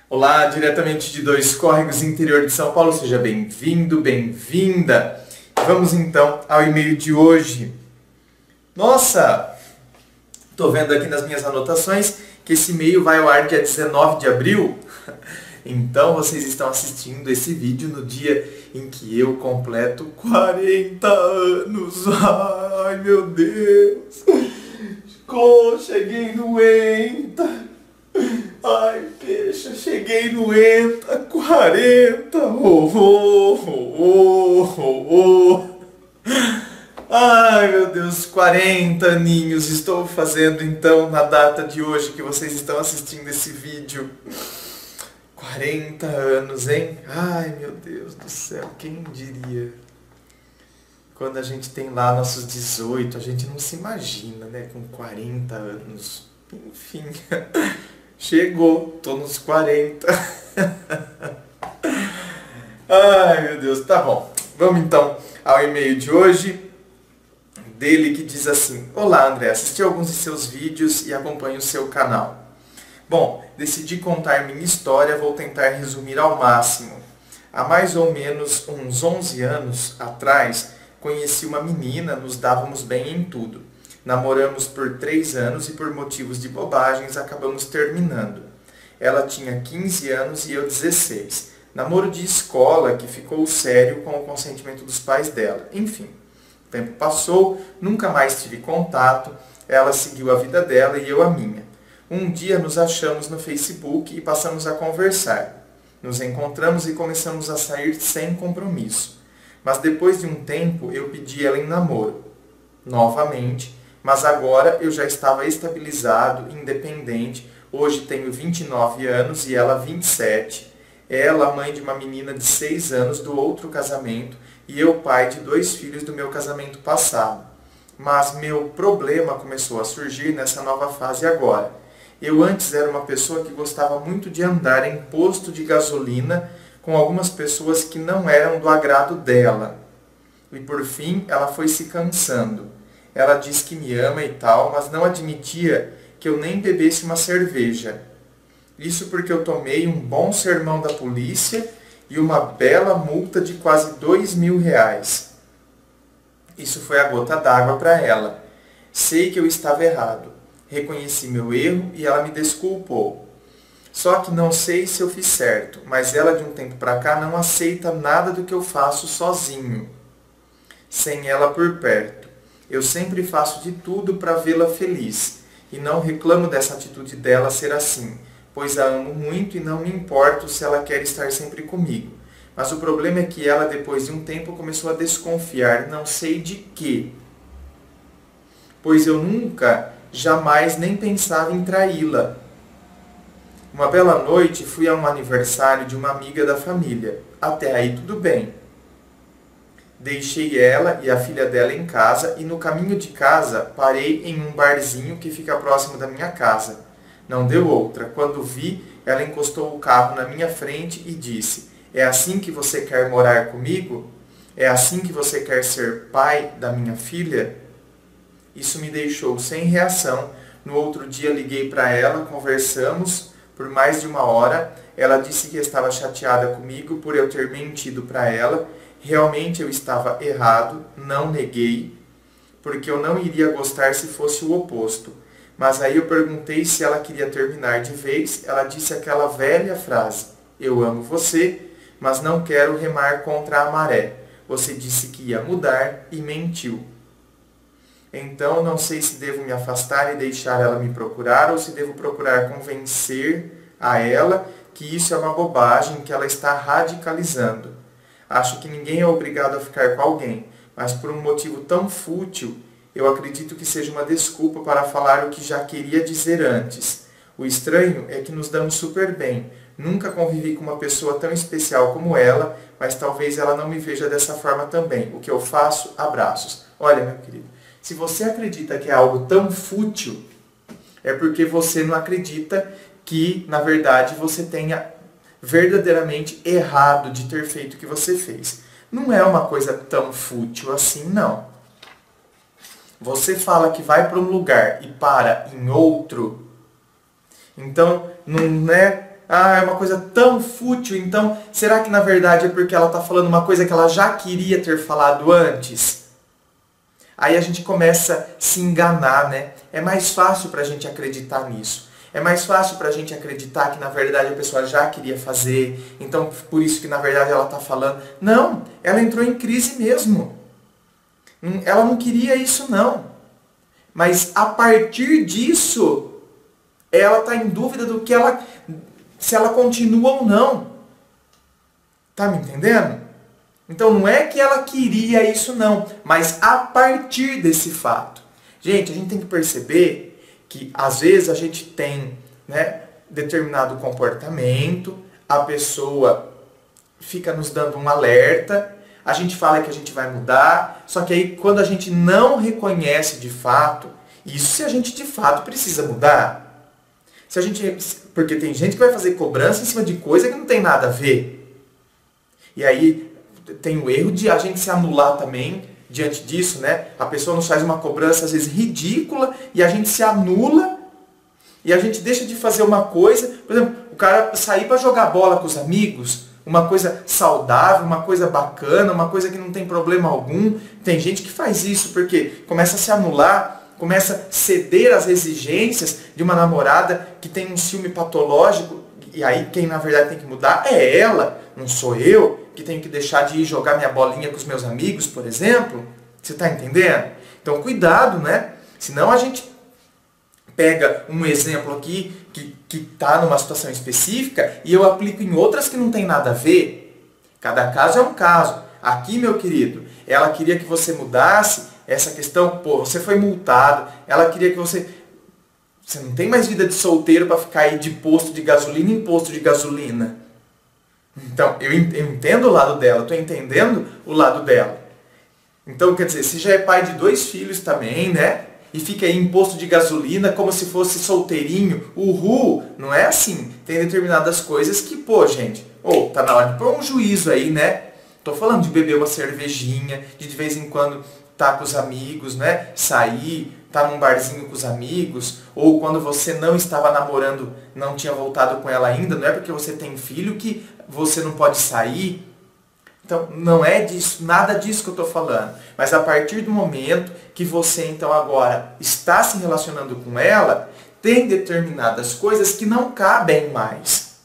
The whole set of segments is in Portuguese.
Olá, diretamente de Dois Córregos, interior de São Paulo. Seja bem-vindo, bem-vinda. Vamos então ao e-mail de hoje. Nossa, estou vendo aqui nas minhas anotações que esse e-mail vai ao ar dia 19 de abril. Então vocês estão assistindo esse vídeo no dia em que eu completo 40 anos. Ai, meu Deus. Cheguei doenta. Ai, peixe, cheguei doenta, 40, Ai, meu Deus, 40 aninhos estou fazendo então na data de hoje que vocês estão assistindo esse vídeo. 40 anos, hein? Ai, meu Deus do céu, quem diria? Quando a gente tem lá nossos 18, a gente não se imagina, né, com 40 anos. Enfim... Chegou, tô nos 40. Ai, meu Deus, tá bom. Vamos então ao e-mail de hoje, dele que diz assim: Olá, André, assisti alguns de seus vídeos e acompanho o seu canal. Bom, decidi contar minha história, vou tentar resumir ao máximo. Há mais ou menos uns 11 anos atrás, conheci uma menina, nos dávamos bem em tudo. Namoramos por 3 anos e por motivos de bobagens acabamos terminando. Ela tinha 15 anos e eu 16. Namoro de escola que ficou sério com o consentimento dos pais dela. Enfim, o tempo passou, nunca mais tive contato, ela seguiu a vida dela e eu a minha. Um dia nos achamos no Facebook e passamos a conversar. Nos encontramos e começamos a sair sem compromisso. Mas depois de um tempo eu pedi ela em namoro. Novamente, mas agora eu já estava estabilizado, independente. Hoje tenho 29 anos e ela 27. Ela, mãe de uma menina de 6 anos do outro casamento, e eu, pai de 2 filhos do meu casamento passado. Mas meu problema começou a surgir nessa nova fase agora. Eu antes era uma pessoa que gostava muito de andar em posto de gasolina com algumas pessoas que não eram do agrado dela. E por fim ela foi se cansando. Ela diz que me ama e tal, mas não admitia que eu nem bebesse uma cerveja. Isso porque eu tomei um bom sermão da polícia e uma bela multa de quase R$ 2.000. Isso foi a gota d'água para ela. Sei que eu estava errado. Reconheci meu erro e ela me desculpou. Só que não sei se eu fiz certo, mas ela de um tempo para cá não aceita nada do que eu faço sozinho, sem ela por perto. Eu sempre faço de tudo para vê-la feliz, e não reclamo dessa atitude dela ser assim, pois a amo muito e não me importo se ela quer estar sempre comigo. Mas o problema é que ela, depois de um tempo, começou a desconfiar, não sei de quê. Pois eu nunca, jamais nem pensava em traí-la. Uma bela noite fui a um aniversário de uma amiga da família. Até aí tudo bem. Deixei ela e a filha dela em casa e no caminho de casa parei em um barzinho que fica próximo da minha casa. Não deu outra. Quando vi, ela encostou o carro na minha frente e disse: É assim que você quer morar comigo? É assim que você quer ser pai da minha filha? Isso me deixou sem reação. No outro dia liguei para ela, conversamos por mais de 1 hora. Ela disse que estava chateada comigo por eu ter mentido para ela. Realmente eu estava errado, não neguei, porque eu não iria gostar se fosse o oposto. Mas aí eu perguntei se ela queria terminar de vez. Ela disse aquela velha frase: Eu amo você, mas não quero remar contra a maré. Você disse que ia mudar e mentiu. Então não sei se devo me afastar e deixar ela me procurar ou se devo procurar convencer a ela que isso é uma bobagem, que ela está radicalizando. Acho que ninguém é obrigado a ficar com alguém, mas por um motivo tão fútil, eu acredito que seja uma desculpa para falar o que já queria dizer antes. O estranho é que nos damos super bem. Nunca convivi com uma pessoa tão especial como ela, mas talvez ela não me veja dessa forma também. O que eu faço? Abraços. Olha, meu querido, se você acredita que é algo tão fútil, é porque você não acredita que, na verdade, você tenha verdadeiramente errado de ter feito o que você fez. Não é uma coisa tão fútil assim, não. Você fala que vai para um lugar e para em outro, então não é é uma coisa tão fútil, então será que na verdade é porque ela está falando uma coisa que ela já queria ter falado antes? Aí a gente começa a se enganar, né? É mais fácil para a gente acreditar nisso. É mais fácil para a gente acreditar que na verdade a pessoa já queria fazer, então por isso que na verdade ela está falando. Não, ela entrou em crise mesmo. Ela não queria isso não. Mas a partir disso, ela está em dúvida do que se ela continua ou não. Tá me entendendo? Então não é que ela queria isso não, mas a partir desse fato. Gente, a gente tem que perceber que às vezes a gente tem, né, determinado comportamento, a pessoa fica nos dando um alerta, a gente fala que a gente vai mudar, só que aí quando a gente não reconhece de fato, isso se a gente de fato precisa mudar. Porque tem gente que vai fazer cobrança em cima de coisa que não tem nada a ver. E aí tem o erro de a gente se anular também diante disso, né? A pessoa nos faz uma cobrança às vezes ridícula e a gente se anula e a gente deixa de fazer uma coisa, por exemplo, o cara sair para jogar bola com os amigos, uma coisa saudável, uma coisa bacana, uma coisa que não tem problema algum. Tem gente que faz isso porque começa a se anular, começa a ceder às exigências de uma namorada que tem um ciúme patológico, e aí quem na verdade tem que mudar é ela, não sou eu, que tenho que deixar de ir jogar minha bolinha com os meus amigos, por exemplo. Você está entendendo? Então cuidado, né? Senão a gente pega um exemplo aqui que está numa situação específica e eu aplico em outras que não tem nada a ver. Cada caso é um caso. Aqui, meu querido, ela queria que você mudasse essa questão, pô, você foi multado, ela queria que você não tem mais vida de solteiro para ficar aí de posto de gasolina em posto de gasolina. Então, eu entendo o lado dela, estou entendendo o lado dela. Então, quer dizer, se já é pai de 2 filhos também, né? E fica aí em posto de gasolina como se fosse solteirinho, uhul, não é assim. Tem determinadas coisas que, pô, gente, tá na hora de pôr um juízo aí, né? Tô falando de beber uma cervejinha, de vez em quando tá com os amigos, né? Sair, tá num barzinho com os amigos, ou quando você não estava namorando, não tinha voltado com ela ainda, não é porque você tem filho que você não pode sair. Então, não é disso, nada disso que eu estou falando. Mas a partir do momento que você, então, agora está se relacionando com ela, tem determinadas coisas que não cabem mais.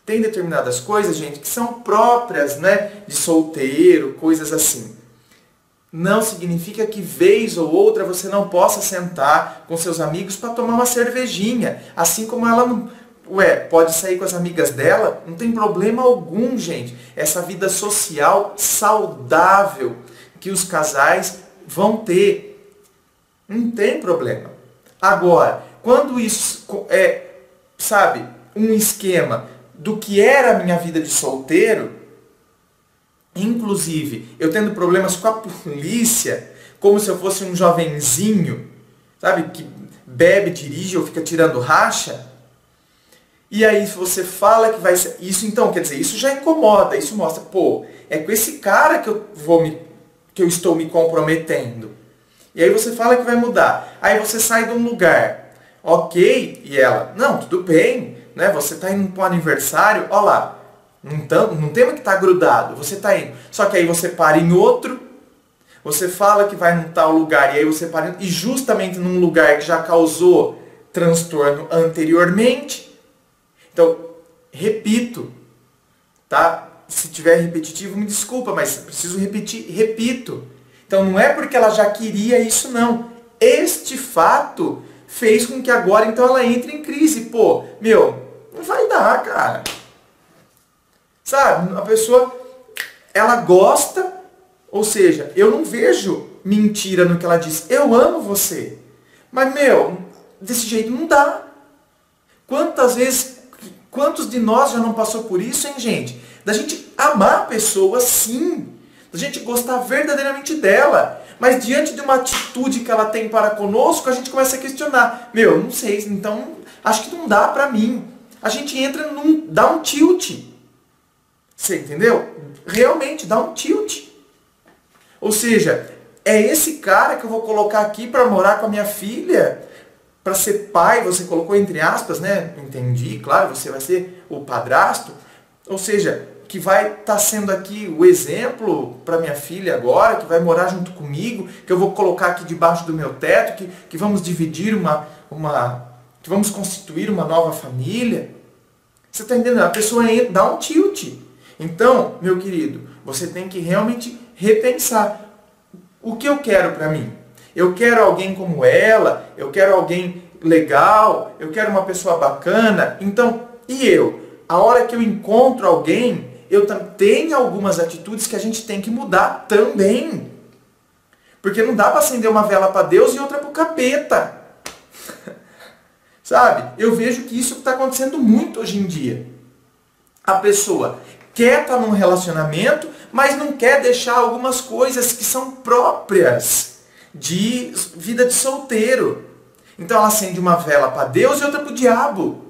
Tem determinadas coisas, gente, que são próprias, né, de solteiro, coisas assim. Não significa que vez ou outra você não possa sentar com seus amigos para tomar uma cervejinha. Assim como ela não... pode sair com as amigas dela, não tem problema algum, gente. Essa vida social saudável que os casais vão ter, não tem problema. Agora, quando isso é, sabe, um esquema do que era a minha vida de solteiro, inclusive eu tendo problemas com a polícia, como se eu fosse um jovenzinho, sabe, que bebe, dirige ou fica tirando racha, e aí você fala que vai ser... Isso então, quer dizer, isso já incomoda, isso mostra, pô, é com esse cara que eu estou me comprometendo. E aí você fala que vai mudar. Aí você sai de um lugar, ok, e ela, não, tudo bem, né? Você está indo para um aniversário, ó lá, não tem que estar grudado, você está indo. Só que aí você para em outro, você fala que vai num tal lugar, e aí você para e justamente num lugar que já causou transtorno anteriormente. Então, repito, tá? Se tiver repetitivo, me desculpa, mas preciso repetir, repito. Então, não é porque ela já queria isso, não. Este fato fez com que agora, então, ela entre em crise. Pô, não vai dar, cara. Sabe? A pessoa, ela gosta, ou seja, eu não vejo mentira no que ela diz. Eu amo você. Mas, desse jeito não dá. Quantos de nós já não passou por isso, hein, gente? Da gente amar a pessoa, sim. Da gente gostar verdadeiramente dela. Mas diante de uma atitude que ela tem para conosco, a gente começa a questionar. Não sei, então acho que não dá pra mim. A gente entra dá um tilt. Você entendeu? Realmente, dá um tilt. Ou seja, é esse cara que eu vou colocar aqui para morar com a minha filha? para ser pai, você colocou entre aspas, né? Entendi, claro, você vai ser o padrasto. Ou seja, que vai estar sendo aqui o exemplo para minha filha agora, que vai morar junto comigo, que eu vou colocar aqui debaixo do meu teto, que vamos dividir que vamos constituir uma nova família. Você está entendendo? A pessoa dá um tilt. Então, meu querido, você tem que realmente repensar. O que eu quero para mim? Eu quero alguém como ela, eu quero alguém legal, eu quero uma pessoa bacana. Então, e eu? A hora que eu encontro alguém, eu tenho algumas atitudes que a gente tem que mudar também. Porque não dá para acender uma vela para Deus e outra para o capeta. Sabe? Eu vejo que isso está acontecendo muito hoje em dia. A pessoa quer estar num relacionamento, mas não quer deixar algumas coisas que são próprias de vida de solteiro. Então ela acende uma vela para Deus e outra para o diabo.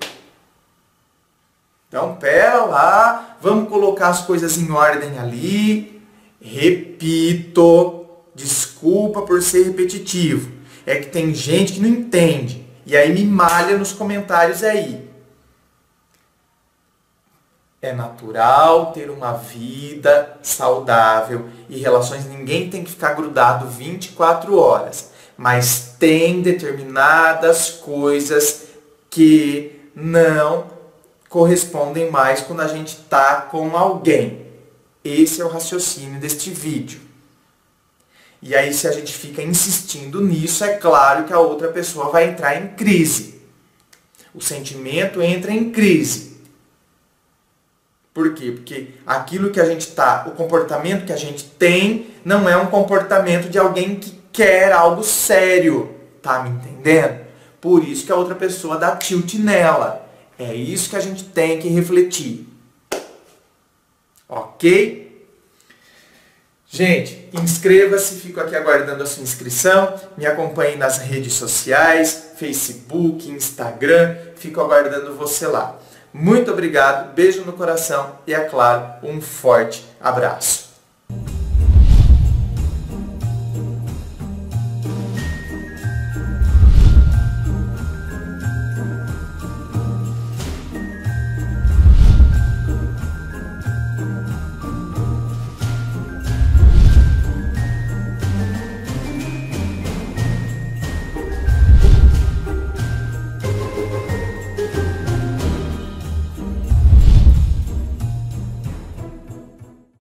Então, pera lá, vamos colocar as coisas em ordem ali. Repito, desculpa por ser repetitivo. É que tem gente que não entende. E aí me malha nos comentários aí. É natural ter uma vida saudável e relações, ninguém tem que ficar grudado 24 horas. Mas tem determinadas coisas que não correspondem mais quando a gente está com alguém. Esse é o raciocínio deste vídeo. E aí, se a gente fica insistindo nisso, é claro que a outra pessoa vai entrar em crise. O sentimento entra em crise. Por quê? Porque aquilo que a gente está, o comportamento que a gente tem, não é um comportamento de alguém que quer algo sério. Tá me entendendo? Por isso que a outra pessoa dá tilt nela. É isso que a gente tem que refletir. Ok? Gente, inscreva-se, fico aqui aguardando a sua inscrição. Me acompanhe nas redes sociais, Facebook, Instagram. Fico aguardando você lá. Muito obrigado, beijo no coração e, é claro, um forte abraço.